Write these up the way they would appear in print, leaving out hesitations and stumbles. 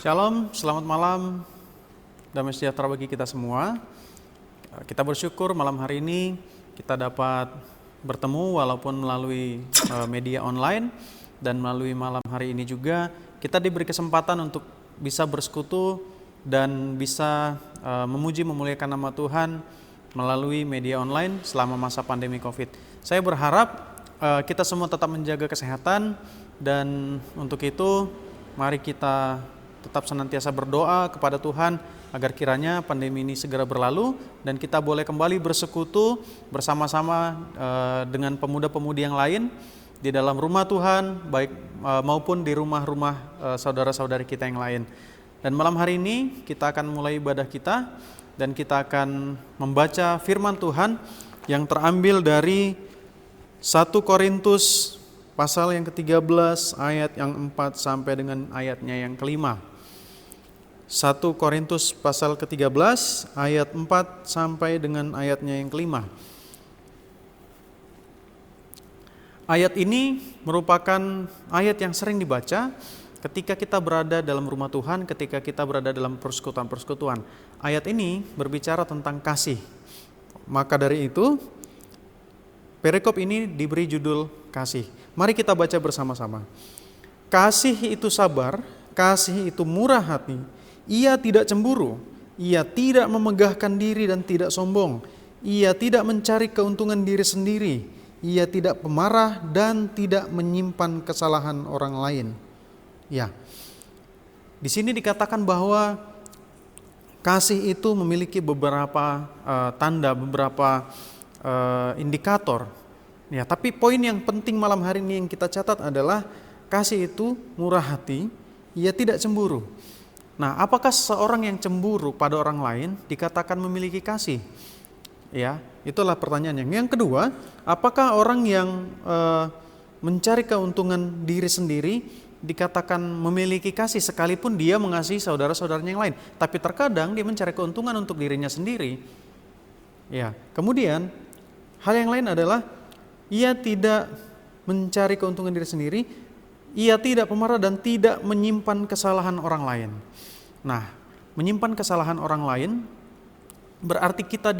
Shalom, selamat malam, damai sejahtera bagi kita semua. Kita bersyukur malam hari ini kita dapat bertemu walaupun melalui media online, dan melalui malam hari ini juga kita diberi kesempatan untuk bisa bersekutu dan bisa memuji memuliakan nama Tuhan melalui media online selama masa pandemi COVID. Saya berharap kita semua tetap menjaga kesehatan, dan untuk itu mari kita tetap senantiasa berdoa kepada Tuhan agar kiranya pandemi ini segera berlalu dan kita boleh kembali bersekutu bersama-sama dengan pemuda-pemudi yang lain di dalam rumah Tuhan, baik maupun di rumah-rumah saudara-saudari kita yang lain. Dan malam hari ini kita akan mulai ibadah kita, dan kita akan membaca firman Tuhan yang terambil dari 1 Korintus pasal yang ke-13 ayat yang 4 sampai dengan ayatnya yang ke-5. 1 Korintus pasal ke-13 ayat 4 sampai dengan ayatnya yang ke-5. Ayat ini merupakan ayat yang sering dibaca ketika kita berada dalam rumah Tuhan, ketika kita berada dalam persekutuan-persekutuan. Ayat ini berbicara tentang kasih. Maka dari itu, perikop ini diberi judul kasih. Mari kita baca bersama-sama. Kasih itu sabar, kasih itu murah hati. Ia tidak cemburu, ia tidak memegahkan diri dan tidak sombong. Ia tidak mencari keuntungan diri sendiri. Ia tidak pemarah dan tidak menyimpan kesalahan orang lain. Ya, di sini dikatakan bahwa kasih itu memiliki beberapa tanda, beberapa indikator. Ya, tapi poin yang penting malam hari ini yang kita catat adalah kasih itu murah hati, ia tidak cemburu. Nah, apakah seseorang yang cemburu pada orang lain dikatakan memiliki kasih? Ya, itulah pertanyaannya. Yang kedua, apakah orang yang mencari keuntungan diri sendiri dikatakan memiliki kasih sekalipun dia mengasihi saudara-saudaranya yang lain? Tapi terkadang dia mencari keuntungan untuk dirinya sendiri. Ya, kemudian hal yang lain adalah ia tidak mencari keuntungan diri sendiri, ia tidak pemarah dan tidak menyimpan kesalahan orang lain. Nah, menyimpan kesalahan orang lain berarti kita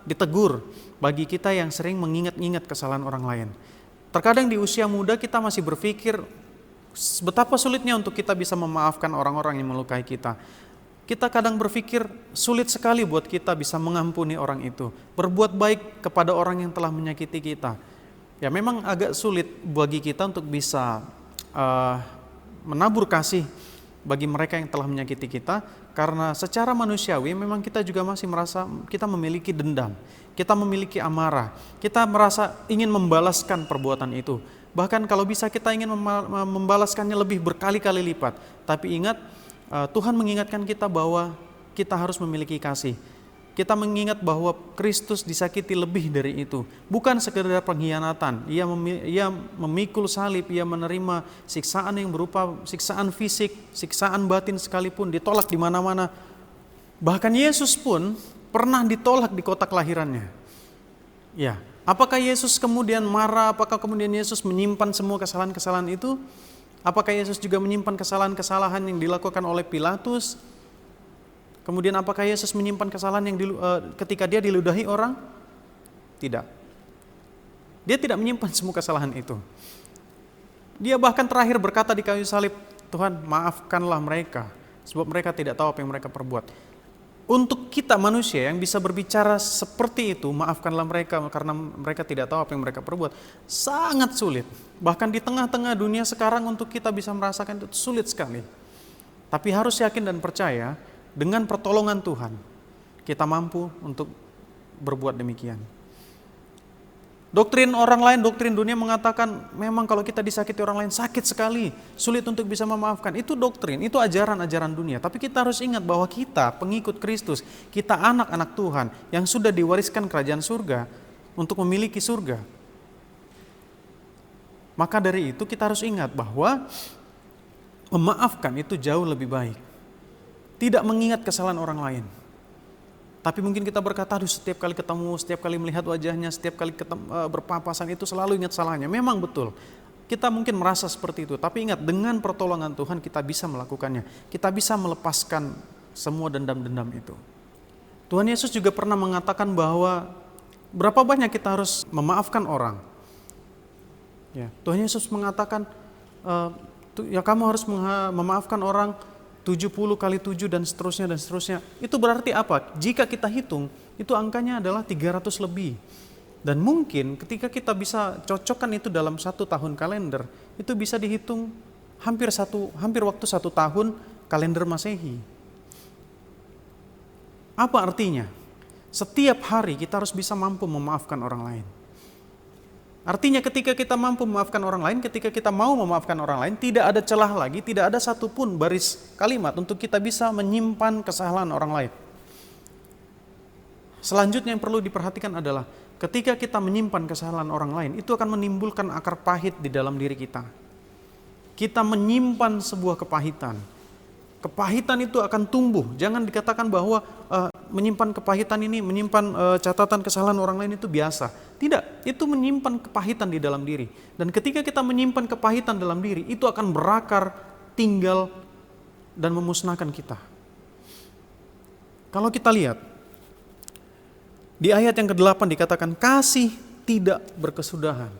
ditegur bagi kita yang sering mengingat-ingat kesalahan orang lain. Terkadang di usia muda kita masih berpikir betapa sulitnya untuk kita bisa memaafkan orang-orang yang melukai kita. Kita kadang berpikir sulit sekali buat kita bisa mengampuni orang itu, berbuat baik kepada orang yang telah menyakiti kita. Ya, memang agak sulit bagi kita untuk bisa menabur kasih bagi mereka yang telah menyakiti kita, karena secara manusiawi memang kita juga masih merasa kita memiliki dendam, kita memiliki amarah, kita merasa ingin membalaskan perbuatan itu. Bahkan kalau bisa kita ingin membalaskannya lebih berkali-kali lipat. Tapi ingat, Tuhan mengingatkan kita bahwa kita harus memiliki kasih. Kita mengingat bahwa Kristus disakiti lebih dari itu. Bukan sekedar pengkhianatan. Ia memikul salib, ia menerima siksaan yang berupa siksaan fisik, siksaan batin sekalipun, ditolak di mana-mana. Bahkan Yesus pun pernah ditolak di kota kelahirannya. Ya, apakah Yesus kemudian marah? Apakah kemudian Yesus menyimpan semua kesalahan-kesalahan itu? Apakah Yesus juga menyimpan kesalahan-kesalahan yang dilakukan oleh Pilatus? Kemudian apakah Yesus menyimpan kesalahan yang ketika dia diludahi orang? Tidak. Dia tidak menyimpan semua kesalahan itu. Dia bahkan terakhir berkata di kayu salib, Tuhan, maafkanlah mereka, sebab mereka tidak tahu apa yang mereka perbuat. Untuk kita manusia yang bisa berbicara seperti itu, maafkanlah mereka karena mereka tidak tahu apa yang mereka perbuat, sangat sulit. Bahkan di tengah-tengah dunia sekarang untuk kita bisa merasakan itu sulit sekali. Tapi harus yakin dan percaya, dengan pertolongan Tuhan, kita mampu untuk berbuat demikian. Doktrin orang lain, doktrin dunia mengatakan memang kalau kita disakiti orang lain sakit sekali, sulit untuk bisa memaafkan. Itu doktrin, itu ajaran-ajaran dunia. Tapi kita harus ingat bahwa kita pengikut Kristus, kita anak-anak Tuhan yang sudah diwariskan kerajaan surga untuk memiliki surga. Maka dari itu kita harus ingat bahwa memaafkan itu jauh lebih baik. Tidak mengingat kesalahan orang lain. Tapi mungkin kita berkata, aduh setiap kali ketemu, setiap kali melihat wajahnya, setiap kali berpapasan itu selalu ingat salahnya. Memang betul. Kita mungkin merasa seperti itu, tapi ingat, dengan pertolongan Tuhan kita bisa melakukannya. Kita bisa melepaskan semua dendam-dendam itu. Tuhan Yesus juga pernah mengatakan bahwa berapa banyak kita harus memaafkan orang. Ya, Tuhan Yesus mengatakan, ya kamu harus memaafkan orang 70 kali 7 dan seterusnya dan seterusnya. Itu berarti apa? Jika kita hitung, itu angkanya adalah 300 lebih. Dan mungkin ketika kita bisa cocokkan itu dalam 1 tahun kalender, itu bisa dihitung hampir waktu 1 tahun kalender Masehi. Apa artinya? Setiap hari kita harus bisa mampu memaafkan orang lain. Artinya ketika kita mampu memaafkan orang lain, ketika kita mau memaafkan orang lain, tidak ada celah lagi, tidak ada satupun baris kalimat untuk kita bisa menyimpan kesalahan orang lain. Selanjutnya yang perlu diperhatikan adalah ketika kita menyimpan kesalahan orang lain, itu akan menimbulkan akar pahit di dalam diri kita. Kita menyimpan sebuah kepahitan. Kepahitan itu akan tumbuh. Jangan dikatakan bahwa menyimpan kepahitan ini, menyimpan catatan kesalahan orang lain itu biasa. Tidak, itu menyimpan kepahitan di dalam diri. Dan ketika kita menyimpan kepahitan dalam diri, itu akan berakar, tinggal, dan memusnahkan kita. Kalau kita lihat, di ayat yang ke-8 dikatakan kasih tidak berkesudahan.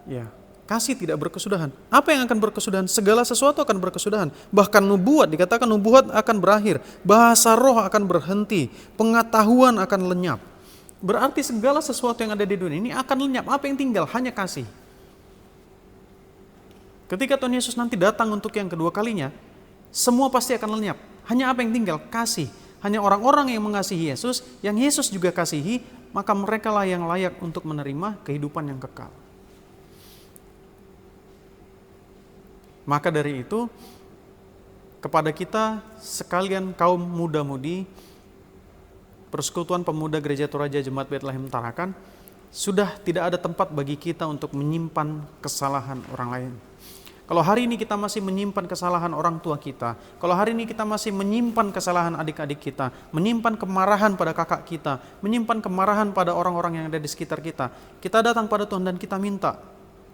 Ya, kasih tidak berkesudahan. Apa yang akan berkesudahan? Segala sesuatu akan berkesudahan. Bahkan nubuat, dikatakan nubuat akan berakhir. Bahasa roh akan berhenti. Pengetahuan akan lenyap. Berarti segala sesuatu yang ada di dunia ini akan lenyap. Apa yang tinggal? Hanya kasih. Ketika Tuhan Yesus nanti datang untuk yang kedua kalinya, semua pasti akan lenyap. Hanya apa yang tinggal? Kasih. Hanya orang-orang yang mengasihi Yesus, yang Yesus juga kasihi, maka merekalah yang layak untuk menerima kehidupan yang kekal. Maka dari itu, kepada kita sekalian kaum muda-mudi, Persekutuan Pemuda Gereja Toraja Jemaat Bethlehem Tarakan, sudah tidak ada tempat bagi kita untuk menyimpan kesalahan orang lain. Kalau hari ini kita masih menyimpan kesalahan orang tua kita, kalau hari ini kita masih menyimpan kesalahan adik-adik kita, menyimpan kemarahan pada kakak kita, menyimpan kemarahan pada orang-orang yang ada di sekitar kita, kita datang pada Tuhan dan kita minta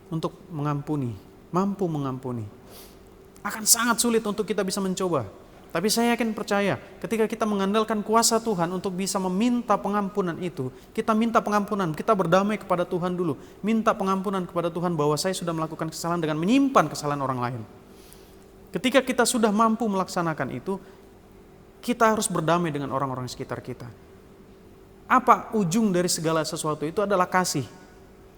untuk mengampuni, mampu mengampuni. Akan sangat sulit untuk kita bisa mencoba. Tapi saya yakin percaya, ketika kita mengandalkan kuasa Tuhan untuk bisa meminta pengampunan itu, kita minta pengampunan, kita berdamai kepada Tuhan dulu, minta pengampunan kepada Tuhan bahwa saya sudah melakukan kesalahan dengan menyimpan kesalahan orang lain. Ketika kita sudah mampu melaksanakan itu, kita harus berdamai dengan orang-orang sekitar kita. Apa ujung dari segala sesuatu itu adalah kasih.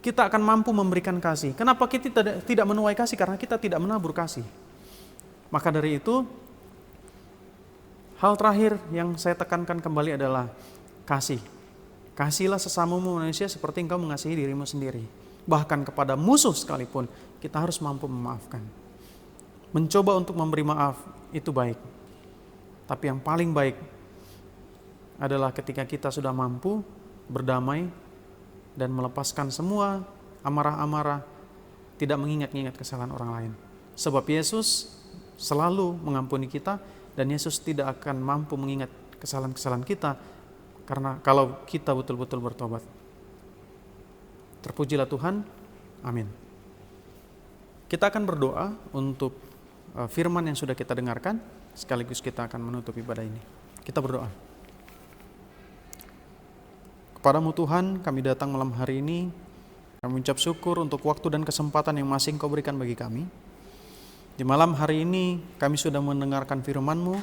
Kita akan mampu memberikan kasih. Kenapa kita tidak menuai kasih? Karena kita tidak menabur kasih. Maka dari itu, hal terakhir yang saya tekankan kembali adalah kasih. Kasihilah sesamamu manusia seperti engkau mengasihi dirimu sendiri. Bahkan kepada musuh sekalipun, kita harus mampu memaafkan. Mencoba untuk memberi maaf, itu baik. Tapi yang paling baik adalah ketika kita sudah mampu berdamai dan melepaskan semua amarah-amarah, tidak mengingat-ingat kesalahan orang lain. Sebab Yesus selalu mengampuni kita, dan Yesus tidak akan mampu mengingat kesalahan-kesalahan kita karena kalau kita betul-betul bertobat. Terpujilah Tuhan. Amin. Kita akan berdoa untuk firman yang sudah kita dengarkan, sekaligus kita akan menutup ibadah ini. Kita berdoa. Kepadamu Tuhan, kami datang malam hari ini. Kami mengucap syukur untuk waktu dan kesempatan yang masih Engkau berikan bagi kami. Di malam hari ini kami sudah mendengarkan firman-Mu,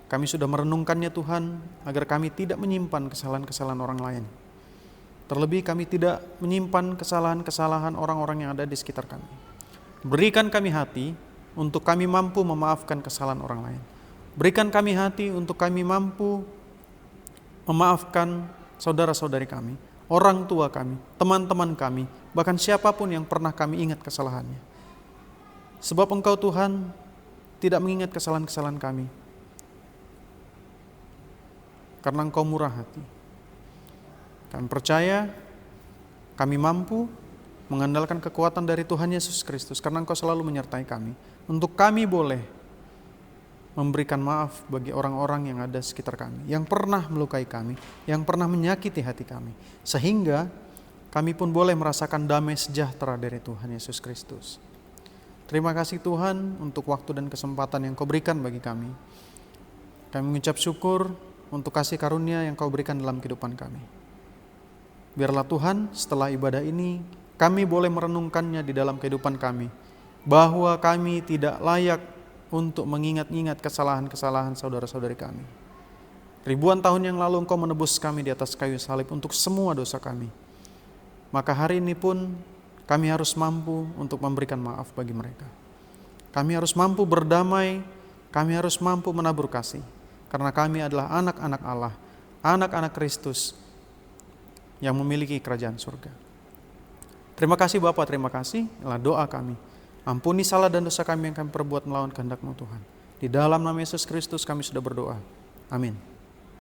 kami sudah merenungkannya Tuhan, agar kami tidak menyimpan kesalahan-kesalahan orang lain. Terlebih kami tidak menyimpan kesalahan-kesalahan orang-orang yang ada di sekitar kami. Berikan kami hati untuk kami mampu memaafkan kesalahan orang lain. Berikan kami hati untuk kami mampu memaafkan saudara-saudari kami, orang tua kami, teman-teman kami, bahkan siapapun yang pernah kami ingat kesalahannya. Sebab Engkau Tuhan tidak mengingat kesalahan-kesalahan kami, karena Engkau murah hati. Kami percaya kami mampu mengandalkan kekuatan dari Tuhan Yesus Kristus, karena Engkau selalu menyertai kami. Untuk kami boleh memberikan maaf bagi orang-orang yang ada sekitar kami, yang pernah melukai kami, yang pernah menyakiti hati kami. Sehingga kami pun boleh merasakan damai sejahtera dari Tuhan Yesus Kristus. Terima kasih Tuhan untuk waktu dan kesempatan yang Kau berikan bagi kami. Kami mengucap syukur untuk kasih karunia yang Kau berikan dalam kehidupan kami. Biarlah Tuhan, setelah ibadah ini, kami boleh merenungkannya di dalam kehidupan kami, bahwa kami tidak layak untuk mengingat-ingat kesalahan-kesalahan saudara-saudari kami. Ribuan tahun yang lalu Engkau menebus kami di atas kayu salib untuk semua dosa kami. Maka hari ini pun kami harus mampu untuk memberikan maaf bagi mereka. Kami harus mampu berdamai, kami harus mampu menabur kasih. Karena kami adalah anak-anak Allah, anak-anak Kristus yang memiliki kerajaan surga. Terima kasih Bapa, terima kasih. Inilah doa kami. Ampuni salah dan dosa kami yang kami perbuat melawan kehendak-Mu Tuhan. Di dalam nama Yesus Kristus kami sudah berdoa. Amin.